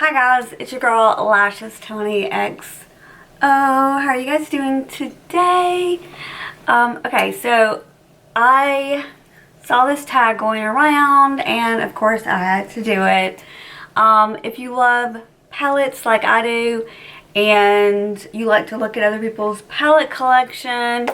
Hi guys, it's your girl Lashes Tony X. Oh, how are you guys doing today? Okay, so I saw this tag going around and of course I had to do it. If you love palettes like I do and you like to look at other people's palette collection,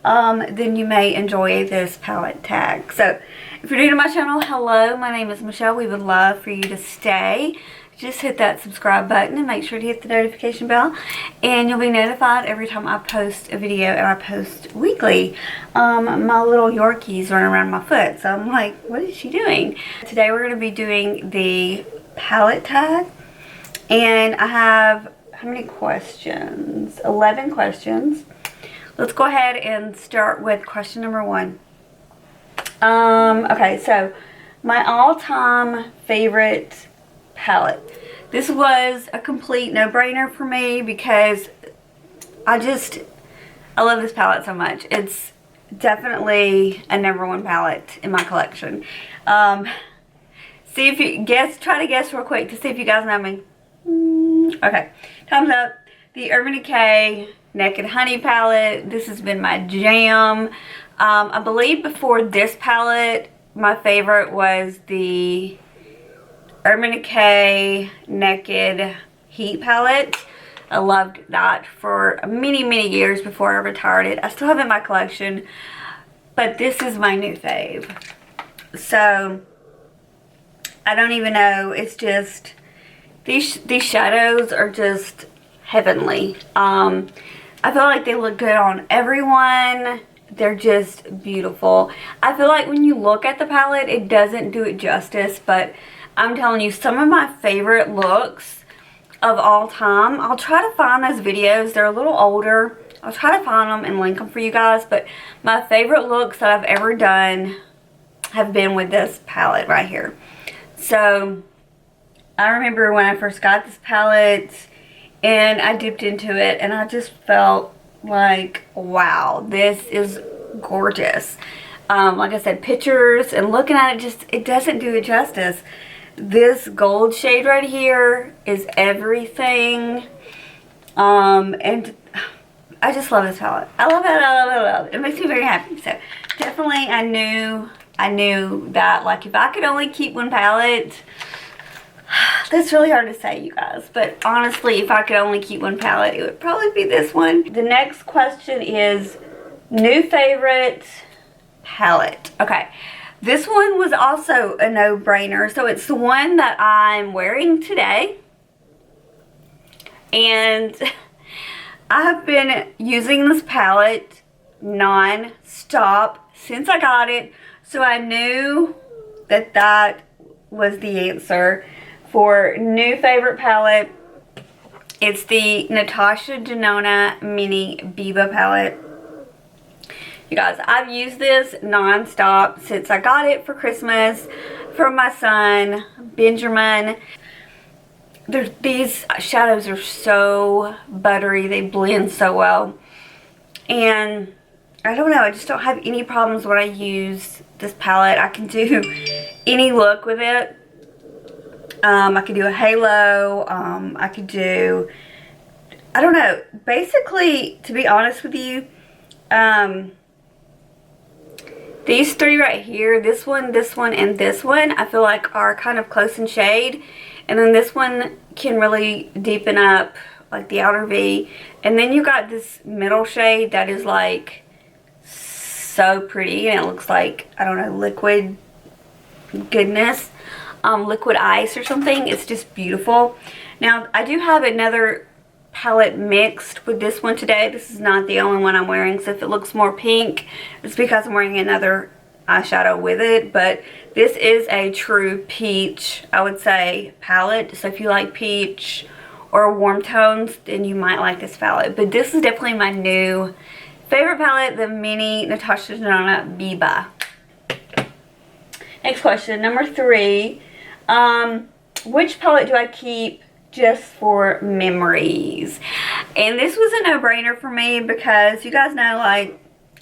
then you may enjoy this palette tag. So if you're new to my channel, hello, my name is Michelle. We would love for you to stay. Just hit that subscribe button and make sure to hit the notification bell and you'll be notified every time I post a video, and I post weekly. My little Yorkie's running around my foot, so I'm like, what is she doing? Today we're going to be doing the palette tag, and I have, how many questions? 11 questions. Let's go ahead and start with question number 1. Okay, so my all-time favorite palette. This was a complete no-brainer for me because I love this palette so much. It's definitely a #1 palette in my collection. See if you try to guess real quick to see if you guys know me. Okay, time's up. The Urban Decay Naked Honey palette. This has been my jam. I believe before this palette, my favorite was the Urban Decay Naked Heat palette. I loved that for many years before I retired it. I still have it in my collection, but this is my new fave. So I don't even know. It's just these shadows are just heavenly. I feel like they look good on everyone. They're just beautiful. I feel like when you look at the palette, it doesn't do it justice, but I'm telling you, some of my favorite looks of all time, I'll try to find those videos. They're a little older. I'll try to find them and link them for you guys, but my favorite looks that I've ever done have been with this palette right here. So I remember when I first got this palette and I dipped into it and I just felt like, wow, this is gorgeous. Like I said, pictures and looking at it, it doesn't do it justice. This gold shade right here is everything. And I just love this palette. I love it, I love it, I love it. It makes me very happy. So definitely I knew that, like, if I could only keep one palette, that's really hard to say, you guys, but honestly, if I could only keep one palette, it would probably be this one. The next question is new favorite palette. Okay, this one was also a no-brainer. So it's the one that I'm wearing today, and I have been using this palette non-stop since I got it, so I knew that that was the answer. For new favorite palette, it's the Natasha Denona Mini Biba palette. You guys, I've used this non-stop since I got it for Christmas from my son, Benjamin. These shadows are so buttery. They blend so well. And I don't know, I just don't have any problems when I use this palette. I can do any look with it. I could do a halo, I could do, I don't know, basically, to be honest with you, these three right here, this one, and this one, I feel like are kind of close in shade, and then this one can really deepen up, like the outer V, and then you got this middle shade that is like so pretty, and it looks like, I don't know, liquid goodness. Liquid ice or something. It's just beautiful. Now I do have another palette mixed with this one today. This is not the only one I'm wearing, so if it looks more pink, it's because I'm wearing another eyeshadow with it. But this is a true peach, I would say, palette. So if you like peach or warm tones, then you might like this palette. But this is definitely my new favorite palette, the Mini Natasha Denona Biba. Next question, number 3. Which palette do I keep just for memories? And this was a no-brainer for me because you guys know, like,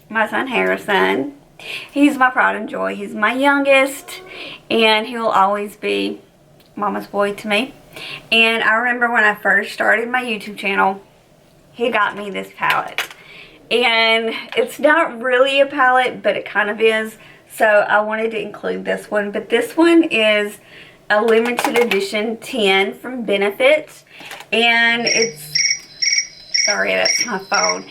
my son Harrison, he's my pride and joy. He's my youngest, and he will always be mama's boy to me. And I remember when I first started my YouTube channel, he got me this palette. And it's not really a palette, but it kind of is. So I wanted to include this one. But this one is a limited edition 10 from Benefit. And it's, sorry, that's my phone.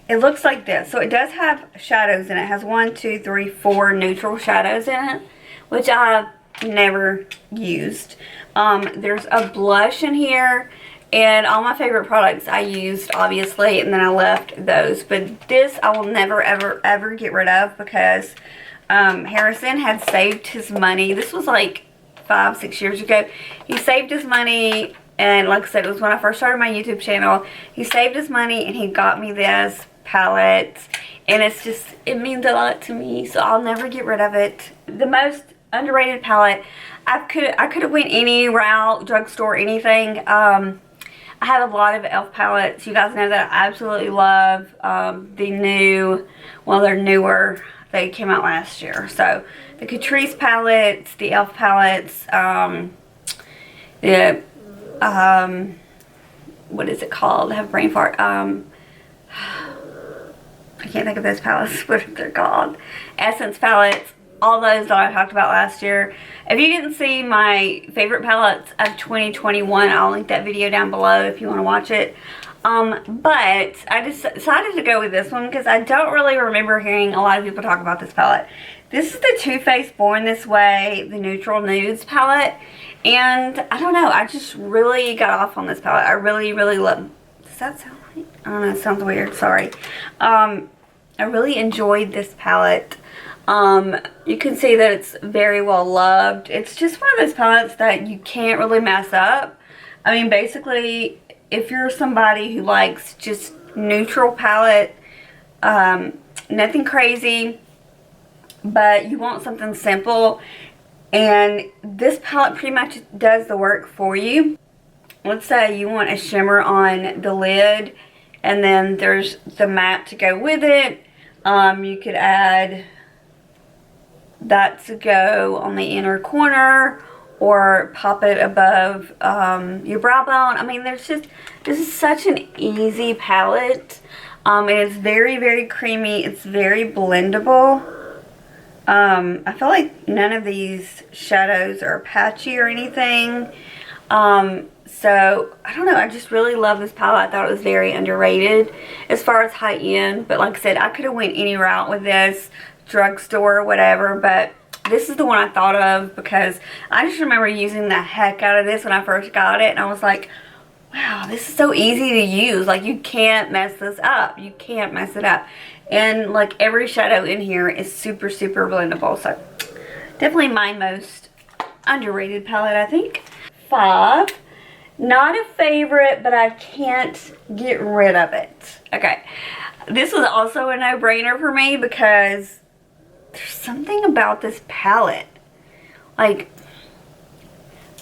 It looks like this. So it does have shadows in it. It has 1, 2, 3, 4 neutral shadows in it, which I've never used. There's a blush in here, and all my favorite products I used, obviously, and then I left those. But this I will never, ever, ever get rid of because Harrison had saved his money. This was like 5, 6 years ago. He saved his money, and like I said, it was when I first started my YouTube channel. He saved his money, and he got me this palette, and it's just, it means a lot to me, so I'll never get rid of it. The most underrated palette, I could have went any route, drugstore, anything. I have a lot of e.l.f. palettes. You guys know that I absolutely love the new, well, they're newer. They came out last year. So the Catrice palettes, the e.l.f. palettes, what is it called? I have a brain fart. I can't think of those palettes, what they're called. Essence palettes, all those that I talked about last year. If you didn't see my favorite palettes of 2021, I'll link that video down below if you want to watch it. But I just decided to go with this one because I don't really remember hearing a lot of people talk about this palette. This is the Too Faced Born This Way, the Neutral Nudes palette. And I don't know, I just really got off on this palette. I really, really love. Does that sound like? I don't know, it sounds weird, sorry. I really enjoyed this palette. You can see that it's very well loved. It's just one of those palettes that you can't really mess up. I mean, basically, if you're somebody who likes just neutral palette, nothing crazy, but you want something simple, and this palette pretty much does the work for you. Let's say you want a shimmer on the lid, and then there's the matte to go with it. You could add that to go on the inner corner, or pop it above your brow bone. I mean, this is such an easy palette. And it's very, very creamy. It's very blendable. I feel like none of these shadows are patchy or anything. So, I don't know, I just really love this palette. I thought it was very underrated as far as high-end. But like I said, I could have went any route with this, drugstore or whatever. But this is the one I thought of because I just remember using the heck out of this when I first got it. And I was like, wow, this is so easy to use. Like, you can't mess this up. You can't mess it up. And, like, every shadow in here is super, super blendable. So, definitely my most underrated palette, I think. 5. Not a favorite, but I can't get rid of it. Okay. This was also a no-brainer for me because there's something about this palette. Like,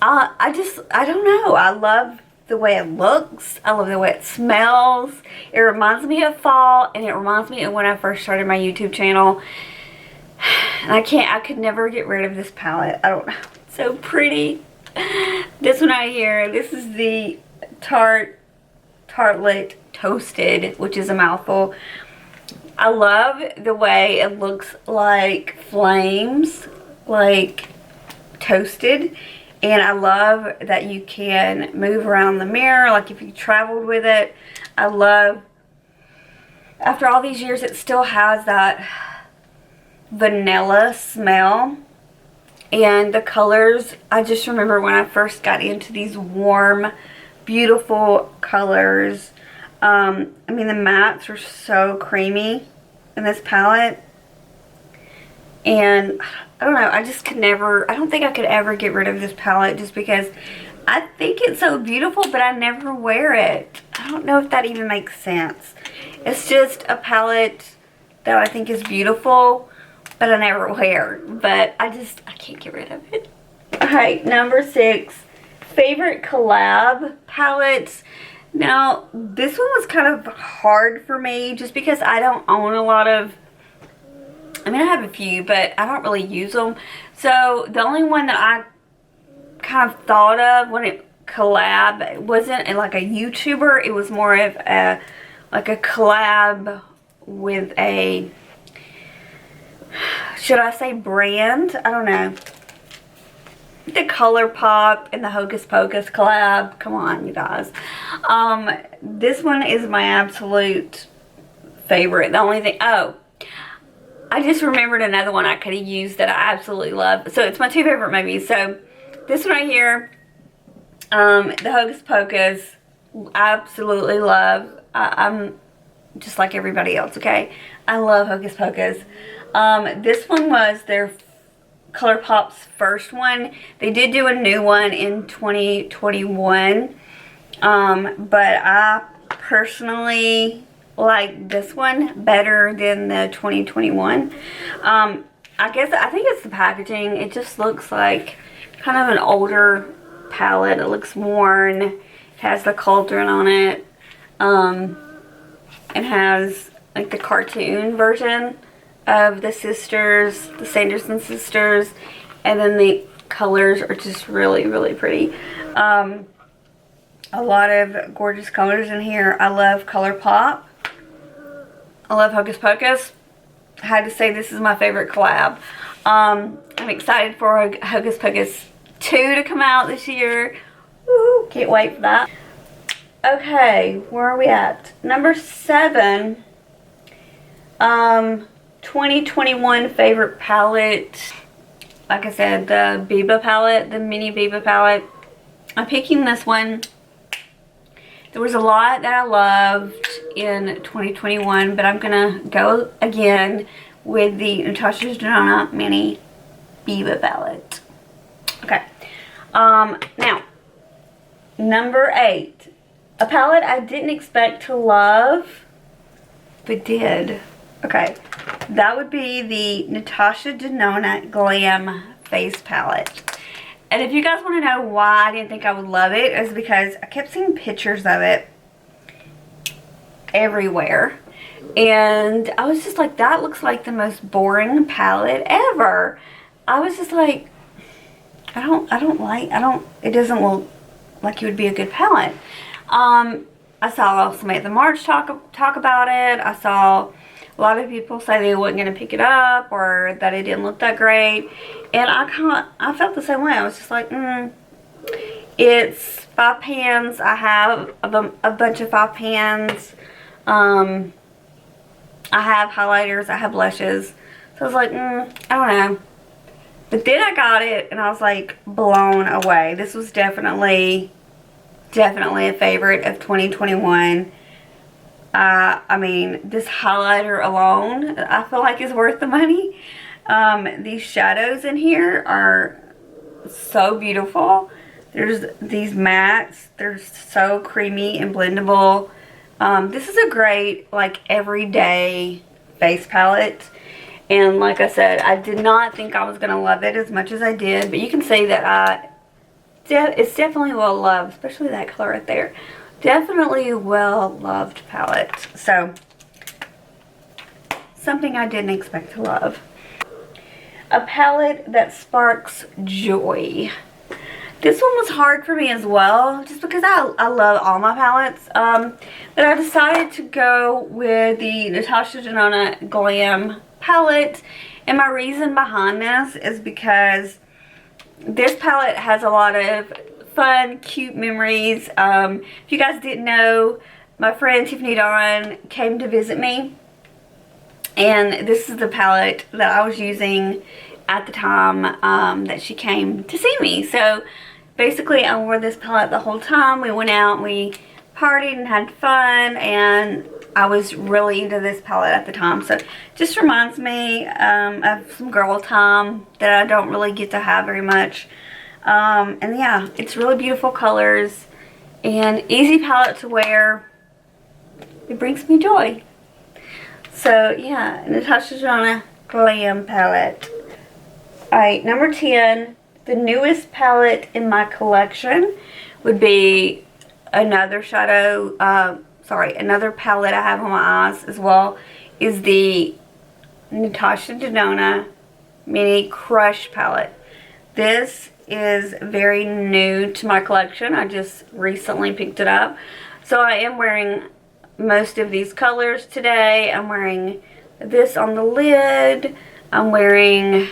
I don't know. I love the way it looks. I love the way it smells. It reminds me of fall, and it reminds me of when I first started my YouTube channel. And I could never get rid of this palette. I don't know. It's so pretty. This one right here, this is the Tartelette Toasted, which is a mouthful. I love the way it looks like flames, like toasted. And I love that you can move around the mirror, like if you traveled with it. I love, after all these years, it still has that vanilla smell. And the colors, I just remember when I first got into these warm, beautiful colors. I mean, the mattes are so creamy in this palette. And I don't know, I just could never, I don't think I could ever get rid of this palette just because I think it's so beautiful, but I never wear it. I don't know if that even makes sense. It's just a palette that I think is beautiful, but I never wear. But I can't get rid of it. Alright, number 6. Favorite collab palettes. Now, this one was kind of hard for me just because I don't own a lot of, I mean, I have a few, but I don't really use them. So, the only one that I kind of thought of when it collab. It wasn't like a YouTuber. It was more of a like a collab with a, should I say brand? I don't know. The Colourpop and the Hocus Pocus collab. Come on, you guys. This one is my absolute favorite. The only thing, oh, I just remembered another one I could have used that I absolutely love. So it's my two favorite movies. So this one right here, the Hocus Pocus, absolutely love. I'm just like everybody else, okay? I love Hocus Pocus. This one was their Colourpop's first one. They did do a new one in 2021. But I personally like this one better than the 2021. I think it's the packaging. It just looks like kind of an older palette. It looks worn. It has the cauldron on it. It has like the cartoon version of the sisters, the Sanderson sisters, and then the colors are just really, really pretty. A lot of gorgeous colors in here. I love Colourpop. I love Hocus Pocus. I had to say this is my favorite collab. I'm excited for Hocus Pocus 2 to come out this year. Woo, can't wait for that. Okay, where are we at? Number 7. 2021 favorite palette. Like I said, the Biba palette, the mini Biba palette. I'm picking this one. There was a lot that I loved in 2021, but I'm gonna go again with the Natasha Denona mini Biba palette. Okay. Now, number 8. A palette I didn't expect to love, but did. Okay. That would be the Natasha Denona Glam face palette. And if you guys want to know why I didn't think I would love it, is because I kept seeing pictures of it everywhere. And I was just like, that looks like the most boring palette ever. I was just like, it doesn't look like it would be a good palette. I saw Samantha March talk about it. I saw a lot of people say they weren't going to pick it up or that it didn't look that great. And I felt the same way. I was just like, it's 5 pans. I have a bunch of 5 pans. I have highlighters. I have blushes. So I was like, I don't know. But then I got it and I was like blown away. This was definitely a favorite of 2021. I mean, this highlighter alone, I feel like is worth the money. These shadows in here are so beautiful. There's these mattes. They're so creamy and blendable. This is a great, like, everyday face palette. And like I said, I did not think I was going to love it as much as I did. But you can see that it's definitely well loved, especially that color right there. Definitely a well-loved palette. So, something I didn't expect to love. A palette that sparks joy. This one was hard for me as well, just because I love all my palettes. But I decided to go with the Natasha Denona Glam palette. And my reason behind this is because this palette has a lot of fun, cute memories. If you guys didn't know, my friend Tiffany Dawn came to visit me, and this is the palette that I was using at the time that she came to see me. So basically I wore this palette the whole time. We went out, we partied and had fun, and I was really into this palette at the time. So it just reminds me of some girl time that I don't really get to have very much. And yeah, it's really beautiful colors and easy palette to wear. It brings me joy. So yeah, Natasha Denona Glam palette. Alright, number 10, the newest palette in my collection would be another another palette I have on my eyes as well, is the Natasha Denona Mini Crush palette. This is very new to my collection. I just recently picked it up. So I am wearing most of these colors today. I'm wearing this on the lid. I'm wearing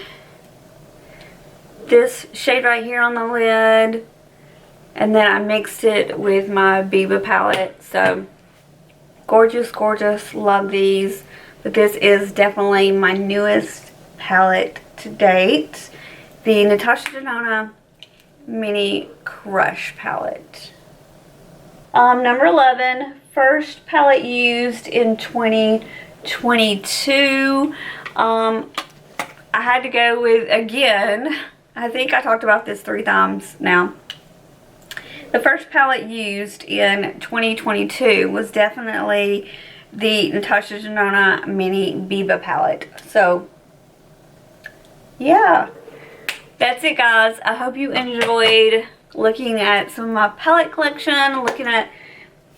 this shade right here on the lid. And then I mixed it with my Biba palette. So gorgeous, gorgeous. Love these. But this is definitely my newest palette to date. The Natasha Denona Mini Crush palette. Number 11. First palette used in 2022. I had to go with, again, I think I talked about this 3 times now. The first palette used in 2022 was definitely the Natasha Denona Mini Biba palette. So, yeah. That's it, guys. I hope you enjoyed looking at some of my palette collection, looking at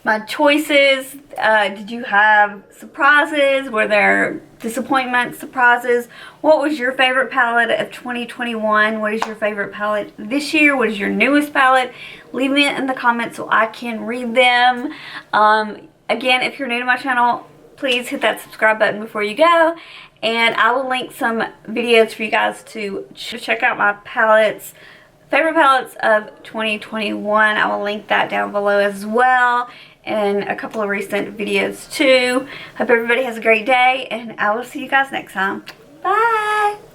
my choices. Did you have surprises? Were there disappointments, surprises? What was your favorite palette of 2021? What is your favorite palette this year? What is your newest palette? Leave it in the comments so I can read them. Again, if you're new to my channel, please hit that subscribe button before you go. And I will link some videos for you guys to check out my palettes, favorite palettes of 2021. I will link that down below as well, and a couple of recent videos too. Hope everybody has a great day, and I will see you guys next time. Bye!